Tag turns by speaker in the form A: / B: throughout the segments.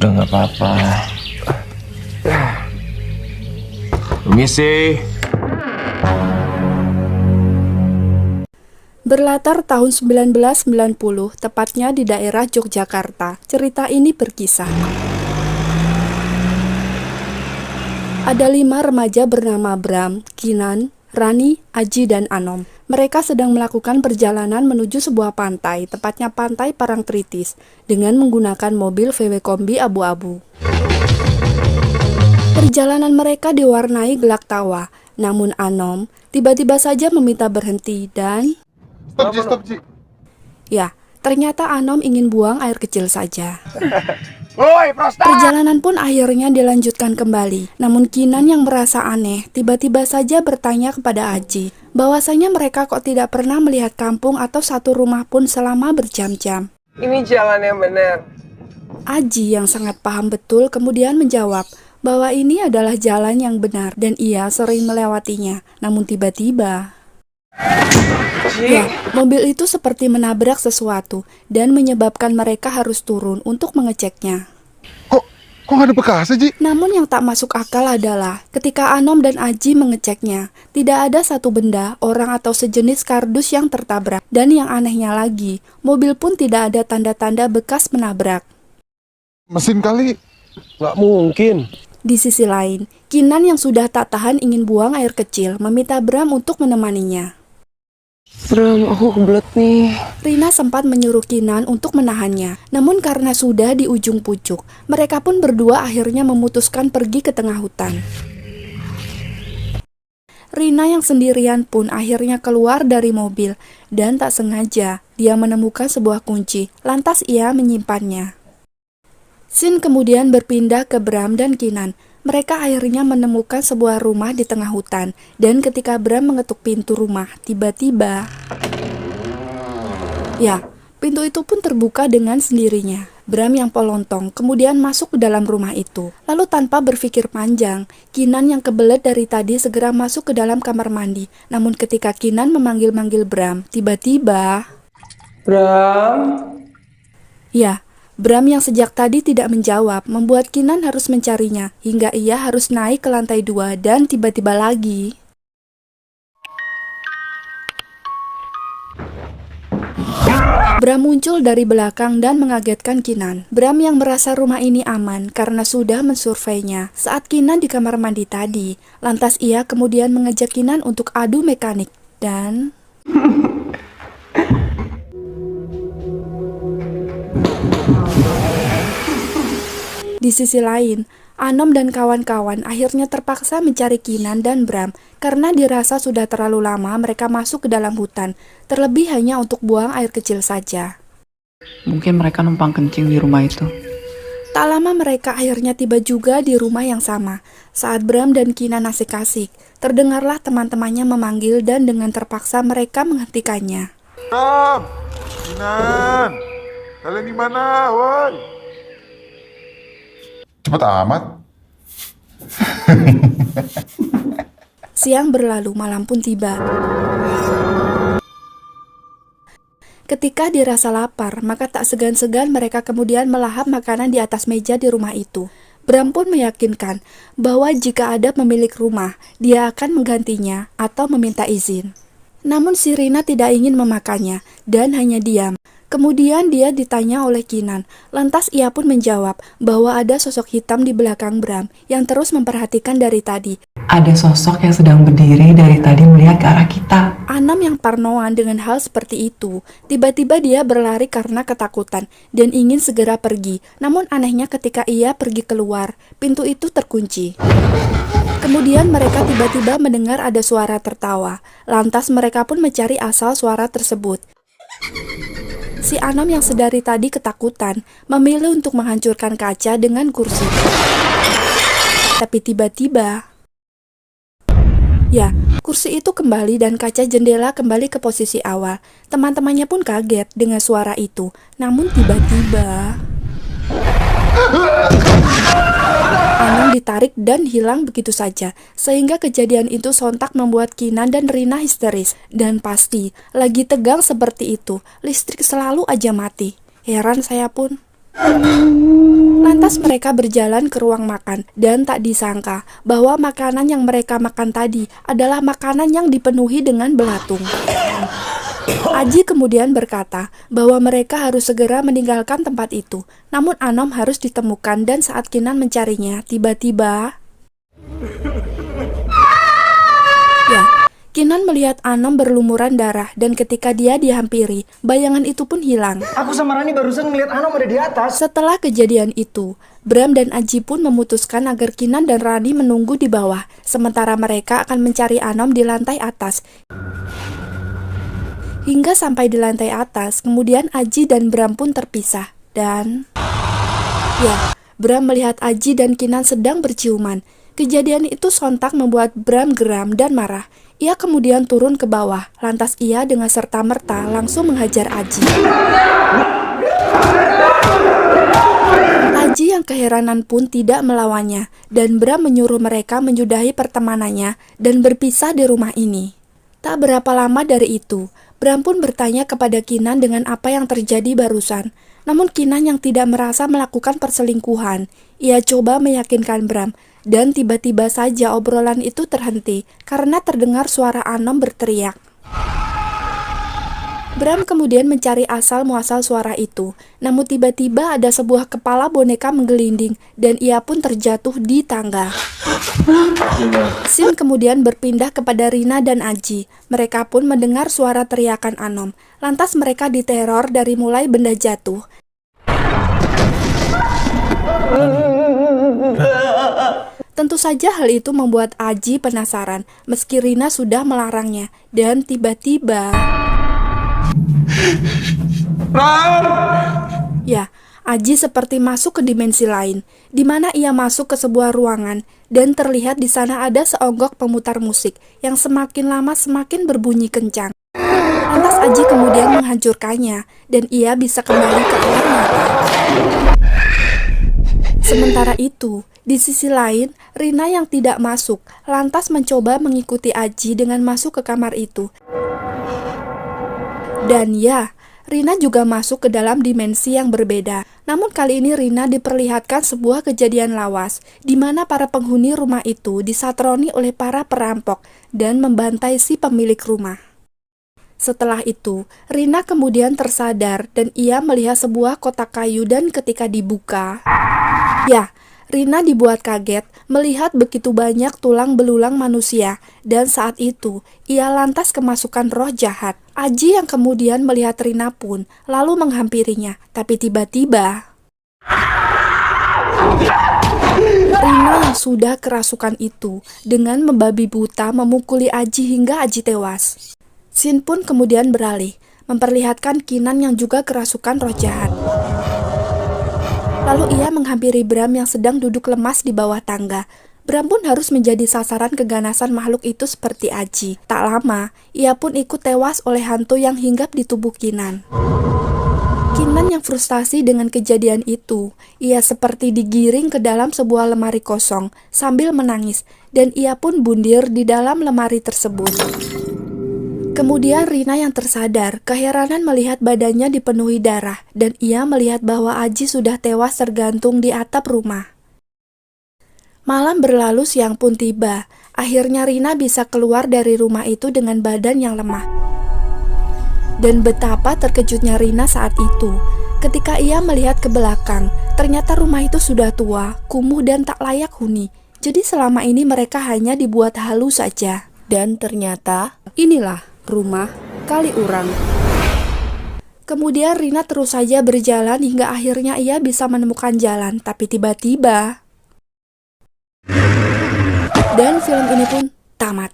A: Udah nggak apa-apa. Permisi.
B: Berlatar tahun 1990, tepatnya di daerah Yogyakarta, cerita ini berkisah. Ada 5 remaja bernama Bram, Kinan, Rani, Aji, dan Anom. Mereka sedang melakukan perjalanan menuju sebuah pantai, tepatnya pantai Parangtritis, dengan menggunakan mobil VW Kombi abu-abu. Perjalanan mereka diwarnai gelak tawa, namun Anom tiba-tiba saja meminta berhenti dan...
C: Stop, Ji.
B: Ya, ternyata Anom ingin buang air kecil saja.
C: Woi, prostat!
B: Perjalanan pun akhirnya dilanjutkan kembali. Namun Kinan yang merasa aneh, tiba-tiba saja bertanya kepada Aji, bahwasanya mereka kok tidak pernah melihat kampung atau satu rumah pun selama berjam-jam.
D: Ini jalan yang benar.
B: Aji yang sangat paham betul kemudian menjawab bahwa ini adalah jalan yang benar dan ia sering melewatinya. Namun tiba-tiba... Ya, mobil itu seperti menabrak sesuatu dan menyebabkan mereka harus turun untuk mengeceknya.
C: Kok nggak ada bekasnya, Ji?
B: Namun yang tak masuk akal adalah ketika Anom dan Aji mengeceknya, tidak ada satu benda, orang atau sejenis kardus yang tertabrak. Dan yang anehnya lagi, mobil pun tidak ada tanda-tanda bekas menabrak.
C: Mesin kali.
A: Nggak mungkin.
B: Di sisi lain, Kinan yang sudah tak tahan ingin buang air kecil meminta Bram untuk menemaninya.
D: Bram, aku kebelet nih.
B: Rina sempat menyuruh Kinan untuk menahannya, namun karena sudah di ujung pucuk, mereka pun berdua akhirnya memutuskan pergi ke tengah hutan. Rina yang sendirian pun akhirnya keluar dari mobil, dan tak sengaja dia menemukan sebuah kunci, lantas ia menyimpannya. Scene kemudian berpindah ke Bram dan Kinan. Mereka akhirnya menemukan sebuah rumah di tengah hutan, dan ketika Bram mengetuk pintu rumah, tiba-tiba... Ya, pintu itu pun terbuka dengan sendirinya. Bram yang pelontong kemudian masuk ke dalam rumah itu. Lalu tanpa berpikir panjang, Kinan yang kebelet dari tadi segera masuk ke dalam kamar mandi. Namun ketika Kinan memanggil-manggil Bram, tiba-tiba...
D: Bram?
B: Ya, Bram yang sejak tadi tidak menjawab membuat Kinan harus mencarinya hingga ia harus naik ke lantai 2 dan tiba-tiba lagi. Bram muncul dari belakang dan mengagetkan Kinan. Bram yang merasa rumah ini aman karena sudah mensurveinya saat Kinan di kamar mandi tadi. Lantas ia kemudian mengajak Kinan untuk adu mekanik dan... Di sisi lain, Anom dan kawan-kawan akhirnya terpaksa mencari Kinan dan Bram karena dirasa sudah terlalu lama mereka masuk ke dalam hutan, terlebih hanya untuk buang air kecil saja.
D: Mungkin mereka numpang kencing di rumah itu.
B: Tak lama mereka akhirnya tiba juga di rumah yang sama. Saat Bram dan Kinan asik-asik, terdengarlah teman-temannya memanggil dan dengan terpaksa mereka menghentikannya.
C: Bram! Kinan! Kalian di mana, woi? Cepet amat.
B: Siang berlalu, malam pun tiba. Ketika dirasa lapar, maka tak segan-segan mereka kemudian melahap makanan di atas meja di rumah itu. Bram pun meyakinkan bahwa jika ada pemilik rumah, dia akan menggantinya atau meminta izin. Namun si Rina tidak ingin memakannya dan hanya diam. Kemudian dia ditanya oleh Kinan, lantas ia pun menjawab bahwa ada sosok hitam di belakang Bram yang terus memperhatikan dari tadi.
D: Ada sosok yang sedang berdiri dari tadi melihat ke arah kita.
B: Anom yang parnoan dengan hal seperti itu, tiba-tiba dia berlari karena ketakutan dan ingin segera pergi. Namun anehnya ketika ia pergi keluar, pintu itu terkunci. Kemudian mereka tiba-tiba mendengar ada suara tertawa. Lantas mereka pun mencari asal suara tersebut. Si Anom yang sedari tadi ketakutan memilih untuk menghancurkan kaca dengan kursi. Tapi tiba-tiba, ya, kursi itu kembali dan kaca jendela kembali ke posisi awal. Teman-temannya pun kaget dengan suara itu. Namun tiba-tiba, Anom ditarik dan hilang begitu saja, sehingga kejadian itu sontak membuat Kinan dan Rina histeris. Dan pasti, lagi tegang seperti itu, listrik selalu aja mati. Heran saya pun. Lantas mereka berjalan ke ruang makan dan tak disangka bahwa makanan yang mereka makan tadi adalah makanan yang dipenuhi dengan belatung. Aji kemudian berkata bahwa mereka harus segera meninggalkan tempat itu. Namun Anom harus ditemukan dan saat Kinan mencarinya, tiba-tiba... Ya, Kinan melihat Anom berlumuran darah dan ketika dia dihampiri, bayangan itu pun hilang.
E: Aku sama Rani barusan ngeliat Anom ada di atas.
B: Setelah kejadian itu, Bram dan Aji pun memutuskan agar Kinan dan Rani menunggu di bawah, sementara mereka akan mencari Anom di lantai atas. Hingga sampai di lantai atas, kemudian Aji dan Bram pun terpisah. Dan... ya, Bram melihat Aji dan Kinan sedang berciuman. Kejadian itu sontak membuat Bram geram dan marah. Ia kemudian turun ke bawah, lantas ia dengan serta-merta langsung menghajar Aji. Aji yang keheranan pun tidak melawannya, dan Bram menyuruh mereka menyudahi pertemanannya dan berpisah di rumah ini. Tak berapa lama dari itu, Bram pun bertanya kepada Kinan dengan apa yang terjadi barusan. Namun Kinan yang tidak merasa melakukan perselingkuhan, ia coba meyakinkan Bram, dan tiba-tiba saja obrolan itu terhenti karena terdengar suara Anom berteriak. Bram kemudian mencari asal-muasal suara itu, namun tiba-tiba ada sebuah kepala boneka menggelinding dan ia pun terjatuh di tangga. Scene kemudian berpindah kepada Rina dan Aji. Mereka pun mendengar suara teriakan Anom. Lantas mereka diteror dari mulai benda jatuh. Tentu saja hal itu membuat Aji penasaran, meski Rina sudah melarangnya. Dan tiba-tiba... ya, Aji seperti masuk ke dimensi lain, di mana ia masuk ke sebuah ruangan dan terlihat di sana ada seonggok pemutar musik yang semakin lama semakin berbunyi kencang. Lantas Aji kemudian menghancurkannya dan ia bisa kembali ke alam nyata. Sementara itu, di sisi lain, Rina yang tidak masuk lantas mencoba mengikuti Aji dengan masuk ke kamar itu. Dan ya, Rina juga masuk ke dalam dimensi yang berbeda. Namun kali ini Rina diperlihatkan sebuah kejadian lawas, di mana para penghuni rumah itu disatroni oleh para perampok dan membantai si pemilik rumah. Setelah itu, Rina kemudian tersadar dan ia melihat sebuah kotak kayu dan ketika dibuka... ya, Rina dibuat kaget melihat begitu banyak tulang belulang manusia dan saat itu ia lantas kemasukan roh jahat. Aji yang kemudian melihat Rina pun lalu menghampirinya, tapi tiba-tiba Rina yang sudah kerasukan itu dengan membabi buta memukuli Aji hingga Aji tewas. Scene pun kemudian beralih, memperlihatkan Kinan yang juga kerasukan roh jahat. Lalu ia menghampiri Bram yang sedang duduk lemas di bawah tangga. Bram pun harus menjadi sasaran keganasan makhluk itu seperti Aji. Tak lama, ia pun ikut tewas oleh hantu yang hinggap di tubuh Kinan. Kinan yang frustasi dengan kejadian itu, ia seperti digiring ke dalam sebuah lemari kosong sambil menangis dan ia pun bundir di dalam lemari tersebut. Kemudian Rina yang tersadar, keheranan melihat badannya dipenuhi darah dan ia melihat bahwa Aji sudah tewas tergantung di atap rumah. Malam berlalu, siang pun tiba. Akhirnya Rina bisa keluar dari rumah itu dengan badan yang lemah. Dan betapa terkejutnya Rina saat itu ketika ia melihat ke belakang. Ternyata rumah itu sudah tua, kumuh dan tak layak huni. Jadi selama ini mereka hanya dibuat halus saja. Dan ternyata inilah rumah kali urang. Kemudian Rina terus saja berjalan hingga akhirnya ia bisa menemukan jalan. Tapi tiba-tiba... dan film ini pun tamat.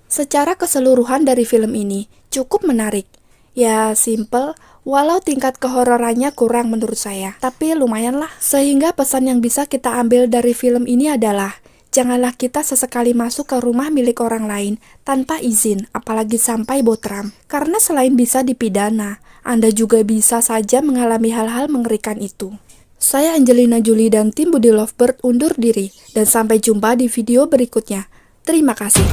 B: Secara keseluruhan dari film ini cukup menarik. Ya simple, walau tingkat kehororannya kurang menurut saya. Tapi lumayan lah. Sehingga pesan yang bisa kita ambil dari film ini adalah janganlah kita sesekali masuk ke rumah milik orang lain tanpa izin, apalagi sampai botram. Karena selain bisa dipidana, Anda juga bisa saja mengalami hal-hal mengerikan itu. Saya Angelina Jolie dan tim Budi Lovebird undur diri, dan sampai jumpa di video berikutnya. Terima kasih.